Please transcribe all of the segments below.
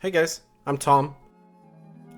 Hey guys, I'm Tom.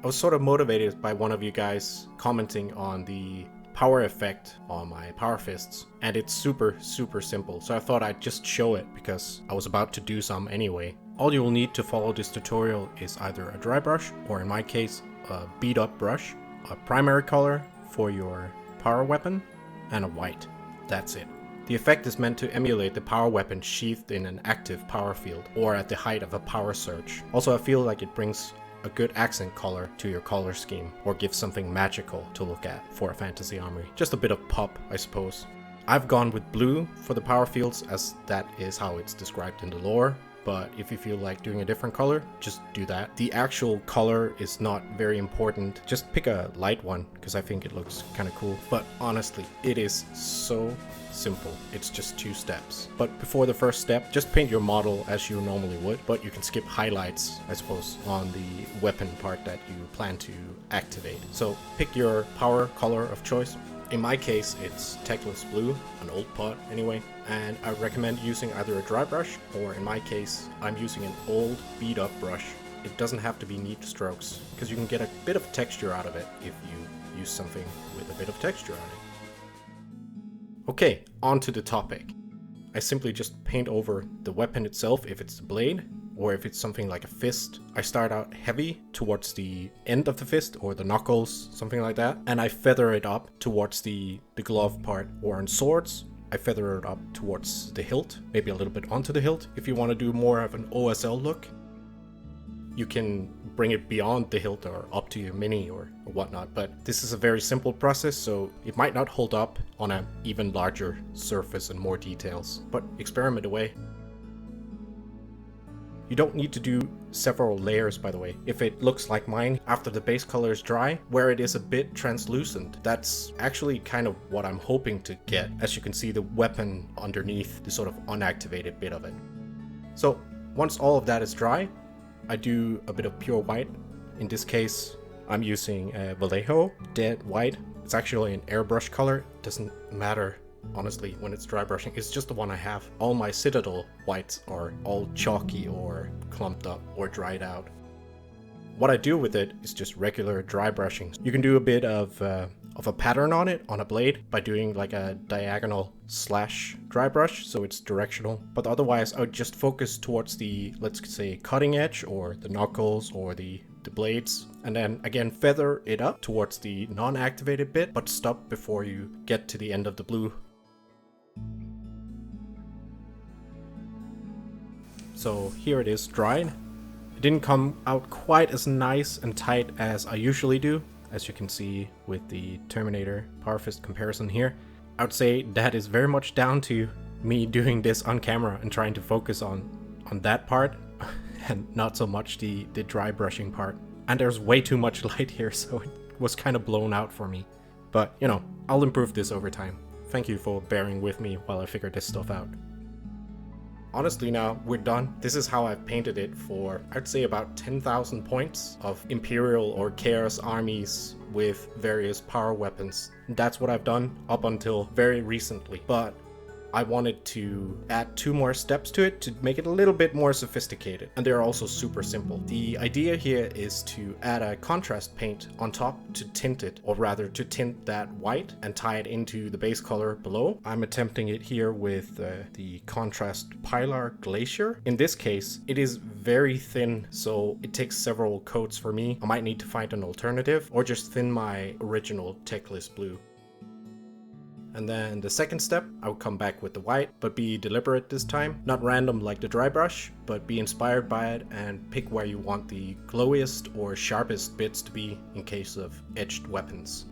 I was sort of motivated by one of you guys commenting on the power effect on my power fists, and it's super simple, so I thought I'd just show it because I was about to do some anyway. All you will need to follow this tutorial is either a dry brush, or in my case, a beat up brush, a primary color for your power weapon, and a white. That's it. The effect is meant to emulate the power weapon sheathed in an active power field, or at the height of a power surge. Also, I feel like it brings a good accent color to your color scheme, or gives something magical to look at for a fantasy armory. Just a bit of pop, I suppose. I've gone with blue for the power fields, as that is how it's described in the lore. But if you feel like doing a different color, just do that. The actual color is not very important. Just pick a light one, because I think it looks kind of cool. But honestly, it is so simple. It's just 2 steps. But before the first step, just paint your model as you normally would. But you can skip highlights, I suppose, on the weapon part that you plan to activate. So pick your power color of choice. In my case, it's Techless Blue, an old pot anyway, and I recommend using either a dry brush, or in my case, I'm using an old beat up brush. It doesn't have to be neat strokes, because you can get a bit of texture out of it if you use something with a bit of texture on it. Okay, on to the topic. I simply just paint over the weapon itself if it's a blade, or if it's something like a fist. I start out heavy towards the end of the fist, or the knuckles, something like that, and I feather it up towards the glove part. Or on swords, I feather it up towards the hilt, maybe a little bit onto the hilt. If you want to do more of an OSL look, you can bring it beyond the hilt or up to your mini or whatnot, but this is a very simple process, so it might not hold up on an even larger surface and more details, but experiment away. You don't need to do several layers, by the way. If it looks like mine after the base color is dry, where it is a bit translucent, that's actually kind of what I'm hoping to get. As you can see, the weapon underneath the sort of unactivated bit of it. So once all of that is dry, I do a bit of pure white. In this case, I'm using Vallejo Dead White. It's actually an airbrush color. It doesn't matter, honestly, when it's dry brushing. It's just the one I have. All my Citadel whites are all chalky or clumped up or dried out. What I do with it is just regular dry brushing. You can do a bit of a pattern on it on a blade by doing like a diagonal slash dry brush, so it's directional. But otherwise, I would just focus towards the, let's say, cutting edge or the knuckles or the blades, and then again feather it up towards the non-activated bit, but stop before you get to the end of the blue. So here it is dried. It didn't come out quite as nice and tight as I usually do, as you can see with the Terminator Power Fist comparison here. I would say that is very much down to me doing this on camera and trying to focus on that part and not so much the dry brushing part. And there's way too much light here, so it was kind of blown out for me. But, you know, I'll improve this over time. Thank you for bearing with me while I figure this stuff out. Honestly, now we're done. This is how I've painted it for, I'd say, about 10,000 points of Imperial or Chaos armies with various power weapons. That's what I've done up until very recently. But I wanted to add 2 more steps to it to make it a little bit more sophisticated, and they're also super simple. The idea here is to add a contrast paint on top to tint it, or rather to tint that white and tie it into the base color below. I'm attempting it here with the contrast Pilar Glacier. In this case, it is very thin, so it takes several coats for me. I might need to find an alternative, or just thin my original Techless Blue. And then the second step, I will come back with the white, but be deliberate this time. Not random like the dry brush, but be inspired by it and pick where you want the glowiest or sharpest bits to be in case of edged weapons.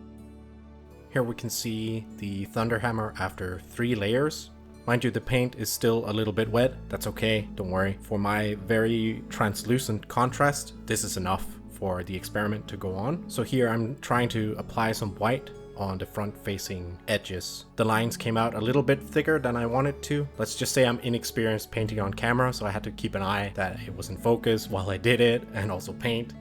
Here we can see the Thunderhammer after 3 layers. Mind you, the paint is still a little bit wet. That's okay, don't worry. For my very translucent contrast, this is enough for the experiment to go on. So here I'm trying to apply some white on the front facing edges. The lines came out a little bit thicker than I wanted to. Let's just say I'm inexperienced painting on camera, so I had to keep an eye that it was in focus while I did it, and also paint.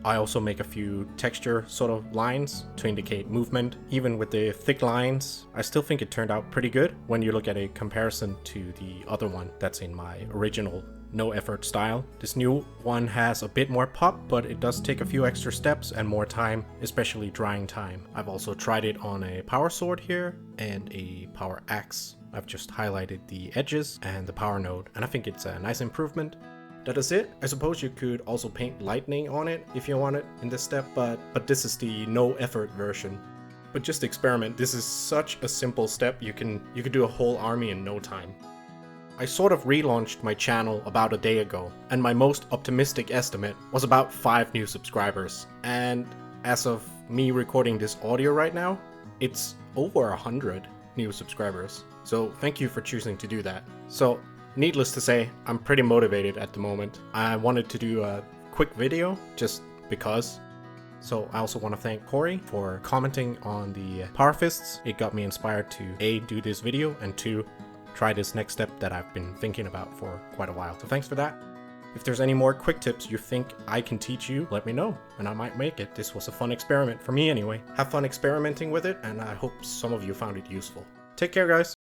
I also make a few texture sort of lines to indicate movement. Even with the thick lines, I still think it turned out pretty good when you look at a comparison to the other one that's in my original no effort style. This new one has a bit more pop, but it does take a few extra steps and more time, especially drying time. I've also tried it on a power sword here and a power axe. I've just highlighted the edges and the power node, and I think it's a nice improvement. That is it. I suppose you could also paint lightning on it if you wanted in this step, but this is the no effort version. But just experiment. This is such a simple step. You could do a whole army in no time. I sort of relaunched my channel about a day ago, and my most optimistic estimate was about 5 new subscribers. And as of me recording this audio right now, it's over 100 new subscribers. So thank you for choosing to do that. So needless to say, I'm pretty motivated at the moment. I wanted to do a quick video just because. So I also want to thank Corey for commenting on the Power Fists. It got me inspired to A, do this video, and 2, try this next step that I've been thinking about for quite a while. So thanks for that. If there's any more quick tips you think I can teach you, let me know, and I might make it. This was a fun experiment for me anyway. Have fun experimenting with it, and I hope some of you found it useful. Take care, guys.